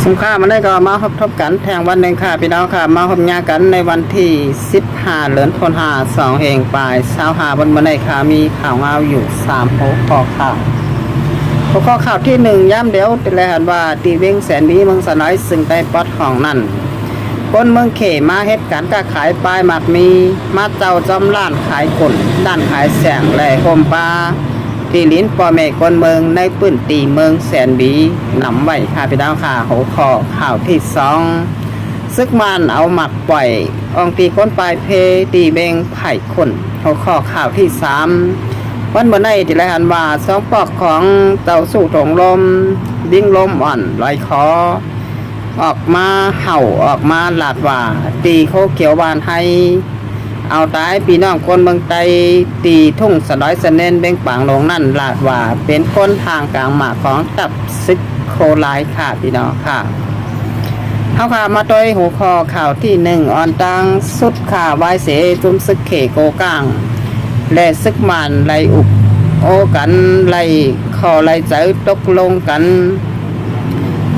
สงค่ามันได้ก็มาพบกันแทงวันหนึ่งค่ะพี่น้องค่ะมาพบญากันในวันที่15เดือนธันวาคม2เฮงปลาย25วันในค่ะมีข่าวเงาอยู่3หัวข้อข่าวหัวข้อข่าวที่1ย้ำเดี๋ยวเป็นแรงว่าตีเว้งแสนบีเมืองสน้อยซึ่งได้ปอดห้องนั่นคนเมืองเขมาเฮ็ดการค้าขายปลายหมักมีมาเจ้าจอมร้านขายกลด้านขายแสงและโฮมปลาที่ลิ้นปอแม่คนเมืองในปื้นตีเมืองแสนบีนำไว้ค่ะพี่น้องค่ะหัวข้อข่าวที่2ซึกมันเอาหมักปล่อยองตีคนปลายเพตีเบงไผ่คนหัวข้อข่าวที่3วันเมื่อในที่ไรหันว่า2ปอกของเต่าสู่ถงลมดิ้งลมอ่อนลอยคอออกมาเห่าออกมาหลาดว่าตีโคเขียวบานให้เอาตายพี่น้องคนเมืองไตตีทุ่งสะด้อยสะเน้นเบ่งปางลงนั่นลาดว่าเป็นคนทางกลางหมากของตับซึกโคลายค่ะพี่น้องค่ะเขาข่าวมาโดยหัวข้อข่าวที่1อ่อนตังสุดข่าววายเสจุมซึกเขโกก้างและซึกมันไลอุกโอกันไลคอไลใจตกลงกัน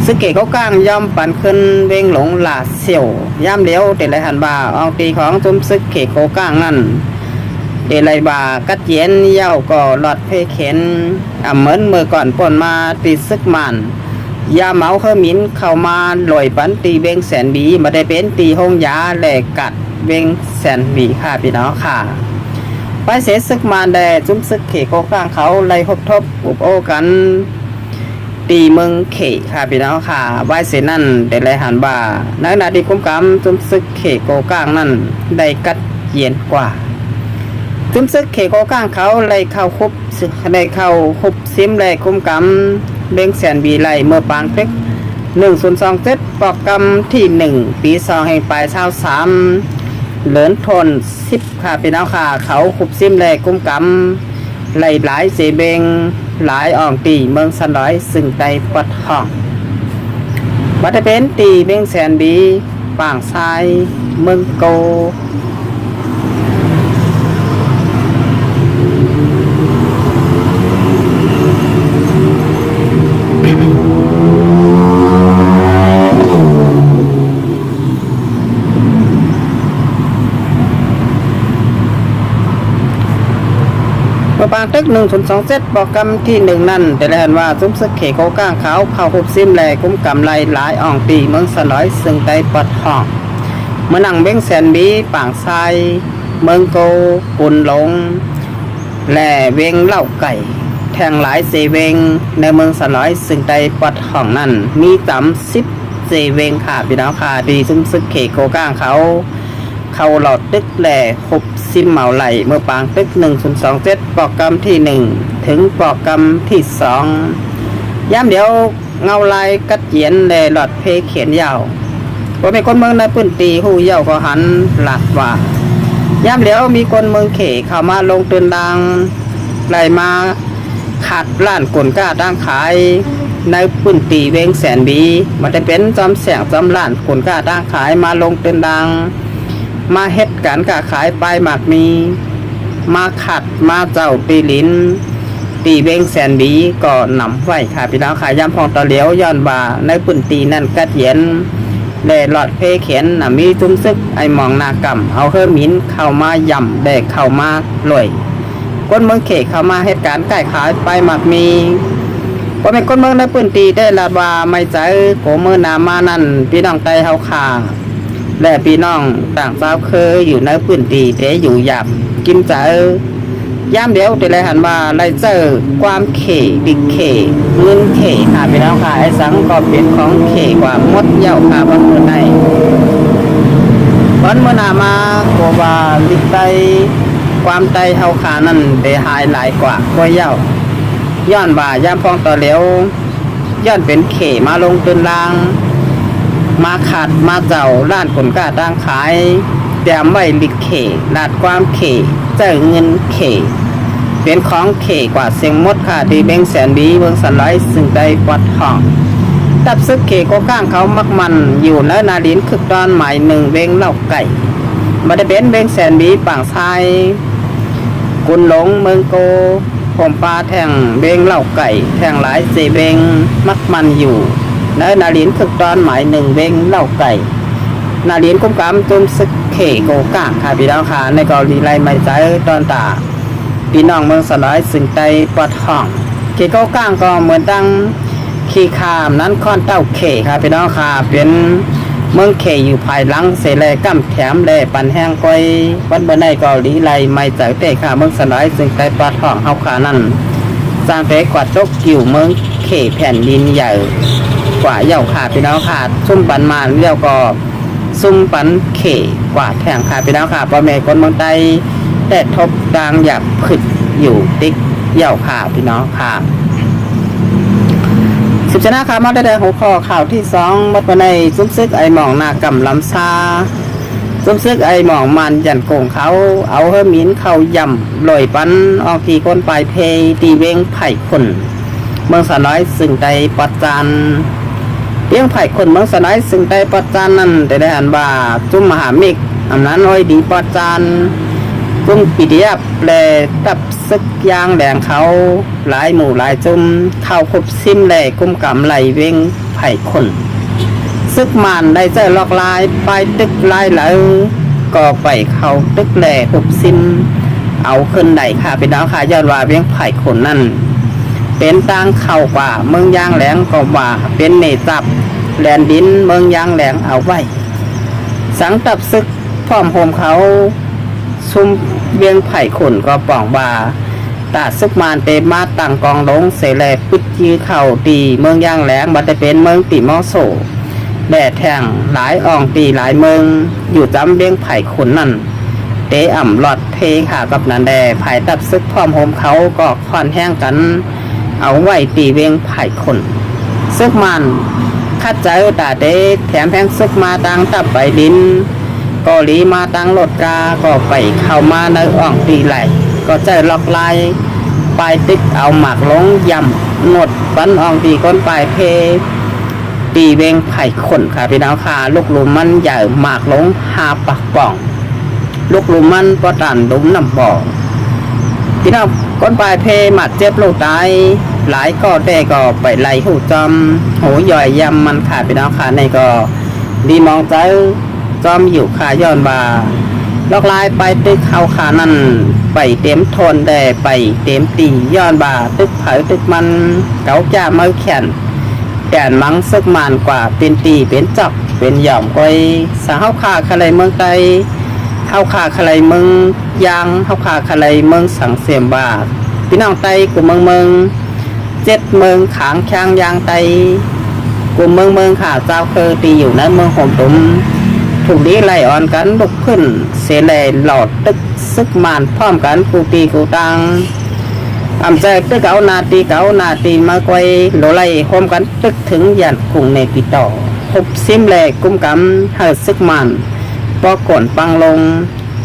ซึกเขโกก้างย่อมปั่นขึ้นเวงหลงหลาเสี่ยวย่ำเลี้ยวเดลัยหันบ่าอองตีของจุมซึกเขโกก้างนั่นเดลัยบ่ากัดเย็นเย้าก่อหลอดเพเข็นเหมือนเมื่อก่อนป่นมาตีซึกมันยาเมาเขาหมินเข้ามาลอยปันตีเวงแสนบีมาได้เป็นตีห้องยาแหลกกัดเวงแสนบีค่ะพี่น้องค่ะไปเสซึกมาแดจุ้มซึกเขโกก้างเขาไล่หบทบอุบโอกันตีเมืองเขค่ะพี่น้องค่ะไว้เสนั่นได้ไล่หันบ่าในนาดีคุ้มกำจุ้มซึกเขโกก้างนั่นได้กัดเย็นกว่าจุ้มซึกเขโกก้างเขาไล่เข้าคุบได้เข้าคุบซิมไล่คุ้มกำเบ่งแสนบีไล่เมื่อปางเต็ก1027ปอกกรรมที่1ปี2แห่งปลาย23เหลือนทน10ค่ะพี่น้องค่ะเขาขุบซิมแลกุ้มกำไล่หลายเสเบงหลายอ่องตีเมืองสน้อยซึ่งได้ปัดห้องบัดเป็นตีเบ่งแสนบีป่างซ้ายเมืองโกปางตึก1027บอกกรรมที่1นั่นแต่ละเห็นว่าซุ้มซึกเขโกก้างเขาเข้าคุบซิมแลกุ้มกำไลหลายอ่องตีเมืองสน้อยซึ่งได้ปัดห้องเมื่อนั่งเบ้งแสนบีป่างทรายเมืองโกปุ่นหลงและเวงเล่าไก่แทงหลายเสเวงในเมืองสน้อยซึ่งได้ปัดห้องนั่นมี30เสเวงค่ะพี่น้องค่ะดีซุ้มซึกเขโกก้างเขาหลอดตึกแหล่คุบซิมเมาไหลเมื่อปางตึก1027ปอกกรรมที่1ถึงปอกกรรมที่2ย้ำเดี๋ยวเงาลายกัดเจียนแหล่หลอดเพเขียนยาวพอมีคนเมืองในพื้นตีหูเย้าก็หันหลักว่าย้ำเดี๋ยวมีคนเมืองเขเข้ามาลงตื่นดังไหลมาขาดล้านกลก้าตั้งขายในพื้นตีเวงแสนบีมันจะเป็นจอมแสงจอมล้านกลก้าตั้งขายมาลงตื่นดังมาเฮ็ดการค้าขายปลายหมากมีมาขัดมาเจ้าตีลิ้นตีเบงแสนบีก็นำไว้ค่ะพี่น้องค่ะย้ำพองตะเหลียวย้อนบ่าในปืนตีนั่นกัดเย็นแด่หลอดเพเขียนมีจุ้มซึกไอมองนากำเอาเฮือมินเข้ามาย่ำแดกเข้ามาลอยคนเมืองเขเข้ามาเฮ็ดการค้าขายปลายหมากมีพอเป็นคนเมืองในปืนตีได้ลาดว่าไม่ใจโกมือนามานั่นพี่น้องไตเฮาขาและพี่น้องต่างชาติเคยอยู่ในพื้นที่แต่อยู่หยาบกินจะย่ามเดียวแต่ละหันมาไล่เจอความเขดิกเขเงินเขค่ะพี่น้องค่ะไอ้สังก็เป็นของเขกว่ามดเย้าค่ะบางคนในวันเมื่อนามาโกว่าลิไตความไตเฮาขานั่นได้หายหลายกว่าก็เย้าย้อนบ่าย่ามพองต่อเหลียวย้อนเป็นเขมาลงตื่นลางมาขาดมาเจ้าล้านคนกล้าตั้งขายแต่ไม่ลิดเขลาดความเขเจ้าเงินเขเป็นของเขกว่าเสียงมดค่ะที่เบงแสนบีเมืองสันไลซึ่งได้ปัดห้องตับซึกเขก็ก้างเขามักมันอยู่แล้วนาลินคึกตอนหมาย1เวงเล่าไก่มาได้เป็นเบงแสนบีป่างทรายกุนหลงเมืองโกผมปลาแทงเบงเล่าไก่แทงหลายเสเบงมักมันอยู่ นาลินฝึกตอนหมายหนึ่งเวงเล่าไก่นาลินกุ้มกำจุ่มซึกเขโกก้าค่ะพี่น้องค่ะในกรณีไรไม่ใจตอนตาพี่น้องเมืองสลายสึงไตปอดห้องเขโกก้างก็เหมือนดังขี่ขามนั้นค่อนเต้าเขค่ะพี่น้องค่ะเป็นเมืองเขอยู่ภายหลังเสแลกั้มแถมแลปันแห้งก้อยวันเมื่อในเกาหลีไรไม่ใจเตะค่ะเมืองสลายสึงไตปอดห้องเฮาขานั่นสร้างแต่กว่าจกกิ่วเมืองเขแผ่นดินใหญ่กว่าเย่าค่ะพี่น้องค่ะซุ่มปันมาเรียวก็ซุ่มปันเขกว่าแท่งค่ะพี่น้องค่ะพ่อแม่คนเมืองใต้แต่ทบดังหยับผึดอยู่ติ๊กเย่าค่ะพี่น้องค่ะสิบชนะค่ะมาได้หัวข้อข่าวที่สองมัดมาในซุ้มซึกไอหมองนากำลำซาซุ้มซึกไอหมองมันยันโกงเขาเอาเฮมินเขาย่ำลอยปันออกทีก้นปลายเพตีเวงไผ่คนเมืองสะน้อยสึงใดปัจจันเพียงไผ่คนเมืองสะน้อยสึงใดปัจจันนั่นแต่ได้อ่านว่าจุ่มมหาเมฆอำนั้นอ้อยดีปัจจันจุ่มปิดิยับแปลตับซึกยางแดงเขาหลายหมู่หลายจุ่มเข้าคบซิมแหลกุ้มกำไหลเวงไผ่คนซึกมันได้เจอลอกลายไปตึกลายเหลาก็ไปเข้าตึกแหลคบซิมเอาขึ้นไหนค่ะเป็นดาวค่ะยอดว่าเวงไผ่คนนั่นเป็นต่างเข้ากว่าเมืองยางแหลงก็ว่าเป็นเนจับแลนดินเมืองยางแหลงเอาไว้สังตับซึกพร้อมโฮมเขาซุ่มเวียงไผ่ขุนก็ป่องว่าตาซึกมานเตมาตั้งกองลงเสแลปิดยื้อเข่าตีเมืองยางแหลงบัดได้เป็นเมืองตีมอโซแดดแทงหลายอ่องตีหลายเมืองอยู่จำเวียงไผ่ขุนนั่นเตะอ่ำหลอดเทขากับนันแดไผ่ตับซึกพร้อมโฮมเขาก็คอนแห้งกันเอาไว้ตีเวงไผ่คนซึกมันคัดใจตาเดแถมแพงซึกมาตังตับไปดินกอลีมาตังรถกาก็ไปเข้ามาในอ่องตีไหลก็ใจล็อกลายปลายติ๊กเอาหมากลงยำหนดปันอ่องตีก้นปลายเพตีเวงไผ่คนค่ะพี่น้องค่ะลูกหลุมมันใหญ่หมากลงหาปักป่องลูกหลุมมันประดันดุมน้ำบ่อพี่น้องก้นปลายเพหมัดเจ็บลูกตายหลายก็ได้ก็ไปไล่หูจอมหูย่อยยำมันขาดไปน้องขาในก็ดีมองใจจอมอยู่ขาย้อนบาลอกลายไปตึกเขาขานั่นไปเต็มทนได้ไปเต็มตีย้อนบาตึกเผาตึกมันเกาจ่าเมื่อแขนแต่มังซึกมันกว่าเป็นตีเป็นจับเป็นหย่อมก้อยสาวขาขลายเมืองไตเข้าขาขลายเมืองยางเข้าขาขลายเมืองสังเสียมบาพี่น้องไตกูเมืองเจ็ดเมืองขางช้างยางไตกลุ่มเมืองขาเจ้าเคยตีอยู่ในเมืองหงตุ่มถูกดีไล่อ่อนกันลุกขึ้นเสแลหลอดตึกซึกมานพร้อมกันกูตีกูตังอำใจตึกเก่านาตีมาไกวโลไล่โฮมกันตึกถึงยันกุ่งในปีต่อพบซิมแหลกุ้มกำเฮซึกมันปอก่นปังลง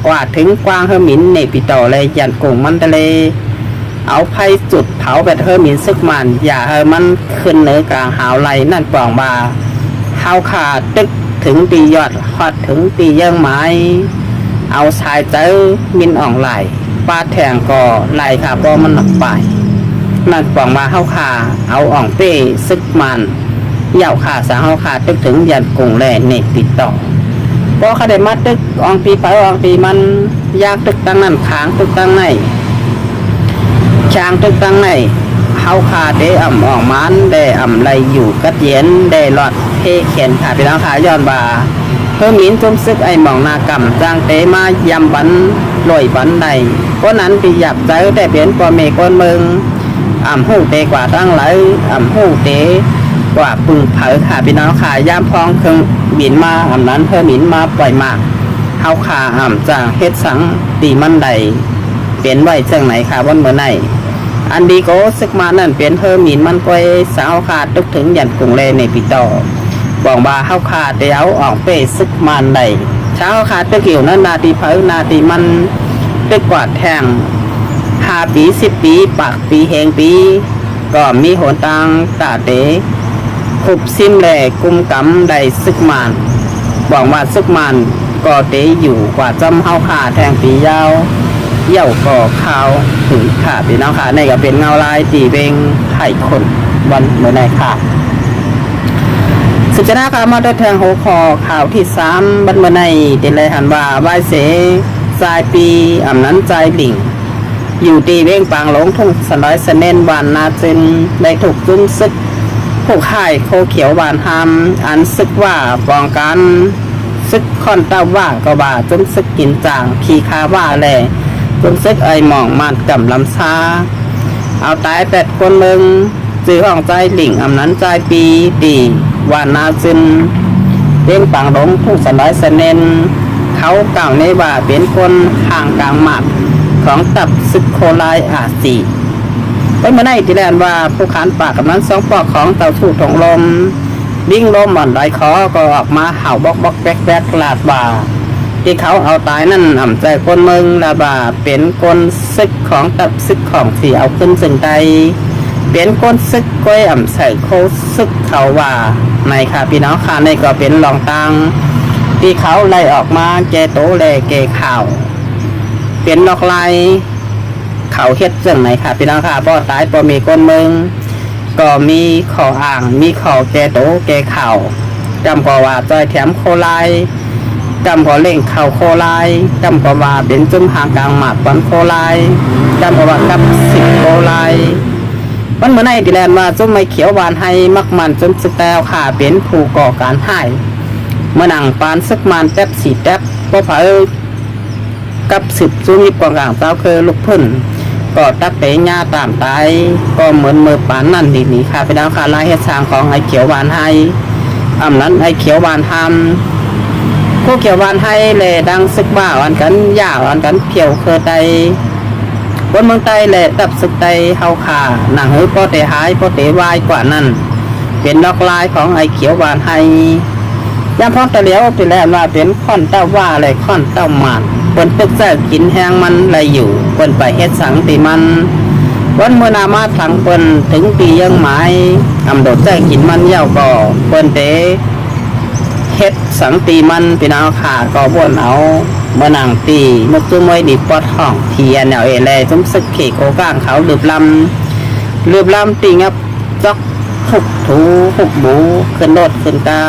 กว่าถึงกวางเฮมินในปีต่อเลยยันกุ่งมันทะเลเอาไฟจุดเผาแบบเฮมินซึกมันอย่าเฮมันขึ้นเหนือกลางหาวไหลนั่นปล่องบาเฮาขาตึกถึงตียอดฮอดถึงตีเยื่อไม้เอาชายเจ้ามินอ่องไหลปลาแทงก็ไหลค่ะเพราะมันหนักไปนั่นปล่องบาเฮาขาเอาอ่องเป้ซึกมันเหย่าขาสาเฮาขาตึกถึงยันกุ่งแหล่เนกติดต่อเพราะเขาได้มาตึกอ่องตีไปอ่องตีมันยากตึกตั้งนั่นค้างตึกตั้งในช้างตึกตั้งในเฮาขาได้อ่ำออกมันได้อ่ำไหลอยู่กัดเย็นได้หลอดเทเขียนขาพี่น้องขาย้อนบาเพิ่มมินจุ่มซึกไอหมองนากำจางเตมายำบันลอยบันใดก็นั้นปีหยับใจแต่เปลี่ยนปอเมก้นเมืองอ่ำหูเตกว่าตั้งไหลอ่ำหูเตกว่าปึงเผาขาพี่น้องขาย่ำพองเครื่องบินมาอ่ำนั้นเพิ่มมินมาปล่อยมากเฮาขาอ่ำจางเฮ็ดสังตีมันใดเปลี่ยนไว้จังไหนค่ะวันเมื่อไหนอันดีก็ซึกมานั่นเป็นเฮอมินมันก้อยสาวขาดตึกถึงยันกุ่งเลในปีต่อบอกว่าเฮาขาดเดียวออกเป้ซึกมันใดเช้าขาดตึกเกี่ยวนั้นนาทีเผานาทีมันตึกกวาดแทง5 ปี10 ปีปากปีแหงปีก็มีโหนตังตาเตขุบซิมแหลกุมกำใดซึกมันบอกว่าซึกมันก็เตอยู่กว่าจำเฮาขาดแทงปียาวเย่าก่อข้าวถึงขาพี่น้องค่ะในก็เป็นเงาลายตีเบงไผ่คนวันเมื่อไหร่ค่ะ สุจนาค่ะมาได้แทงหัวคอข่าวที่3บันเมื่อในเดลัยหันว่าไหวเสทรายปีอ่ำนั้นใจหลิงอยู่ตีเว้งปางหลงทุ่งสนอยเสนนวานนาจินได้ถูกจุนซึกผู้ข่ายโคเขียววานหามอันซึกว่าปองกันซึกค่อนเต้าว่าก็ว่าจุนซึกกินจางพีคาว่าแหล่จุนซึกไอหมองมานกำลำซาเอาตาย8 คนเมืองจื้อห้องใจหลิงอ่ำนั้นใจปีดีวานนาจินเว้งปางหลงทุ่งสนอยเสนนเขากล่าวในว่าเป็นคนห่างกลางหมัดของตับซึกโคไลอาซีไปเมื่อไหร่ที่แลนว่าผู้ขานปากกับนั้น2 ปอกของเต่าถูกถงลมดิ้งลมหม่อนไดคอก็ออกมาเห่าบอกแบกลาดบ่าที่เขาเอาตายนั่นอ่ำใจคนเมืองลาบ่าเป็นคนซึกของตับซึกของที่เอาขึ้นสึงใดเป็นคนซึกก้อยอ่ำใส่โคซึกเขาว่าในค่ะพี่น้องค่ะในก็เป็นรองตังที่เขาไล่ออกมาแกโตแลเกข่าวเป็นนอกลายเขาเฮ็ดจังไหนค่ะพี่น้องค่ะบ่ตายบ่มีคนเมืองก็มีขออ่างมีขอแกโตแกข่าวจำก็ว่าจอยแถมโคลายจำก็เล่งเข่าโคลายจำก็ว่าเป็นจุ่มหางกลางหมากปันโคลายจำก็ว่ากับ10 โคลายมันเมื่อไหร่ที่แลนว่าจุ่มไม่เขียวหวานให้มักมันจนสแตลค่ะเป็นผู้ก่อการให้เมื่อนังปานซึกมันแทบสีแทบบ่เผยกับ10 จุ่มยิบกองกลางเต้าคือลูกพึ่นก็ตักเตะหญ้าตามตายก็เหมือนมือปานนั่นดีนี่ค่ะพี่น้องค่ะลายเฮ็ดสร้างของไอเขียวหวานให้อำนั้นไอเขียวหวานทำผู้เขียวหวานให้แลดังซึกบ้าอันกันยาวอันกันเพียวเคอไตบนเมืองไตแลตับซึกไตเฮาขาหนังหือก็เตหายก็เตวายกว่านั้นเป็นดอกลายของไอเขียวหวานให้ย่ำพร้อมตะเหลียวไปแล้วว่าเป็นค่อนเต้าว่าอะไรค่อนเต้าหมานเปิ้นตึกแซ่กินแห้งมันไรอยู่เปิ้นไปเฮ็ดสังติมันวันเมื่อนามาทางเปิ้นถึงปียังหมายอำโดดแซ่กินมันเย้าก็เปิ้นเตเฮ็ดสังติมันพี่น้องขาก็บ่นเอาเมื่อนางตีนกจุ้มไว้ดิปอดห้องเทียนแนวเอแลจุ้มซึกเขกโกก้างเขาลืบลำตีงับจอกหุบถูหุบบูขึ้นรถขึ้นตา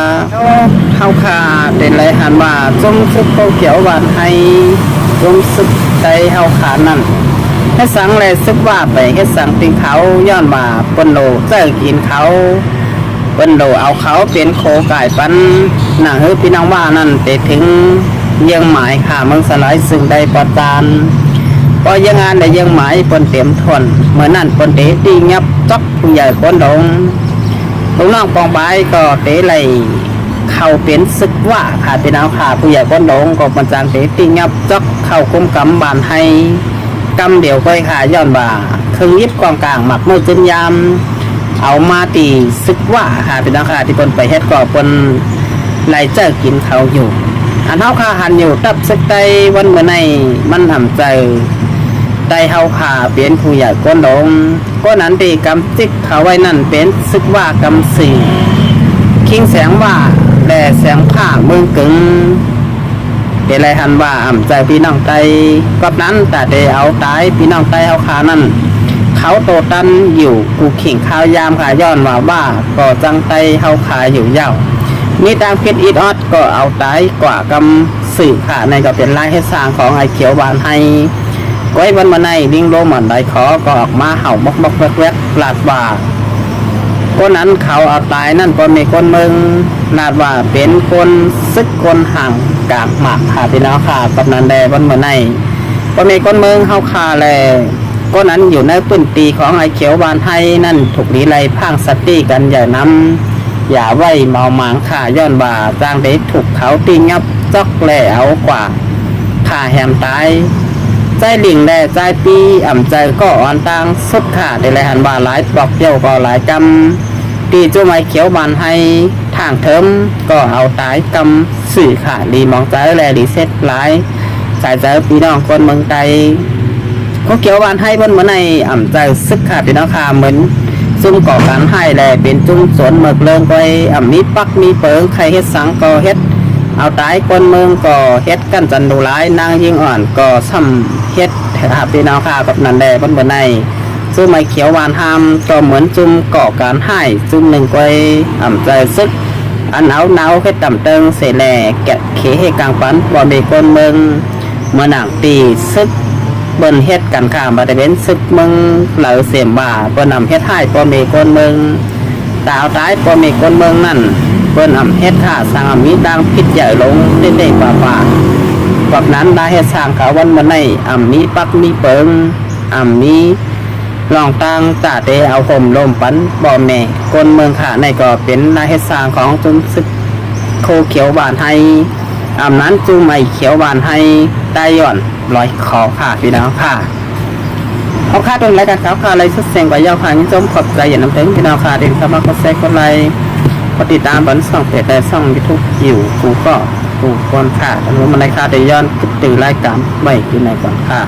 เท้าขาเป็นไรหันว่าจมซึกโคเขียวหวานให้จมซึกใจเท้าขานั่นให้สังแลซึกว่าไปให้สังติงเขาย้อนมาปนโลเจอกินเขาปนโลเอาเขาเป็นโคไก่ปันหนังเฮ้พี่น้องว่านั่นเตะถึงยังหมายค่ะมึงสลายซึ่งได้ปอจานพอยังงานได้ยังหมายปนเต็มทนเหมือนนั่นปนเตะตีงับจอกผู้ใหญ่คนดงลูกน้องปองใบก็เตะไหลเข้าเป็นซึกว่าค่ะพี่น้องค่ะผู้ใหญ่คนดงก็บรรจางเตะตีงับจอกเข้าคุมกำบานให้กำเดี่ยวก็ค่ะย้อนบ่าเครื่องยิบกองกลางหมักมือจนยามเอามาตีซึกว่าค่ะพี่น้องค่ะที่ปนไปเฮ็ดก็ปนไหลเจอกินเขาอยู่อันเฮาขาหันอยู่ตับซึกไตวันเมื่อในมันทำใจไตเฮาขาเป็นผู้ใหญ่ก้นดงก็นั้นตีกำจิกเขาไว้นั่นเป็นซึกว่ากำสี่คิงแสงว่าแลแสงผ้าเมืองกึ่งเป็นไรหันว่าอ่ำใจพี่น้องไตกับนั้นแต่เดเอาตายพี่น้องไตเฮาขานั่นเขาโตตันอยู่กูขิงข้าวยามขาย้อนว่าก็จังไตเฮาขาอยู่ยาวมีตามคิดอีดออดก็เอาตายกว่ากำสื่อค่ะในก็เป็นลายให้สร้างของไอเขียวหวานให้ไว้วันมาในดิ้งโลมันได้ขอก็ออกมาเห่าบอกแวกลาดว่าคนนั้นเขาเอาตายนั่นก็มีคนเมืองลาดว่าเป็นคนซึกคนห่างกากหมากค่ะพี่น้องค่ะกับนันแดวันมาในก็มีคนเมืองเฮาคาแลก็นั้นอยู่ในปื้นตีของไอเขียวหวานให้นั่นถูกลีไลพังสตีกันอย่าน้ำอย่าไว้เมาหมางข่าย้อนบ่าจางได้ถูกเขาตีงับจอกแหล่เอากว่าข่าแหมตายใจหลิงแด่ใจปีอ่ำใจก็อ่อนตังสุดข่าได้เลยหันบ่าหลายปลอกเดียวก็หลายกำตีจุ้มไอเขียวบานให้ทางเทิมก็เอาตายกำสื่อข่าดีมองใจแลดีเซ็ตหลายสายใจพี่น้องคนเมืองไทยเขาเขียวบานให้บนเมื่อในอ่ำใจซึกข่าพี่น้องข่าเหมือนซุ่มก่อการให้แลเป็นจุ้มสวนเมือกเลิงไปมีปักมีเปิงใครเฮ็ดสังก็เฮ็ดเอาตายคนเมืองก็เฮ็ดกันจันดูร้ายนางยิ่งอ่อนก็ซ้ำเฮ็ดพี่น้องข่ากับนันแดบนในซุ่มไอเขียวหวานหามก็เหมือนจุ่มก่อการให้จุ่มหนึ่งไปอ่ำใจซึก อันเอาเนาให้ต่ำเติงเสแหล่แกะเขให้กลางปันบ่มีคนเมืองเมื่อหนังตีซึกเบิ้นเฮ็ดกันข้ามบริเวณซึกเมืองเหล่าเสียมบ่าเปิ้นนำเฮ็ดให้บ่มีคนเมืองตาวตายบ่มีคนเมืองนั่นเปิ้นนำเฮ็ดท่าสร้างมีดังพิษใหญ่ลงเด้ๆป่าแบบนั้นได้เฮ็ดสร้างเขาวันมื้อในมีปักมีเปิงมีลองตั้งตาเตเอาห่มลมปันบ่แม่คนเมืองขาในก็เป็นนายเฮ็ดสร้างของจุนซึกโคเขียวบานให้นั้นจูไม่เขียวบานให้ได้ย่อนลอยคอค่ะพี่น้องค่ะเอาค่าตรงไรกันครับค่ะอะไรสุดเสียงกว่ายาวค่ะยิ่งจมขอบใจอย่าน้ำเต็มพี่น้องค่ะเดินสามารถกดแชร์กดไลค์กดติดตามบนช่องเพจและช่องยูทูบอยู่กูก็กูควรค่ะทั้งหมดมันไรค่ะเดี๋ยวย้อนติดรายการไม่อยู่ในก่อนค่ะ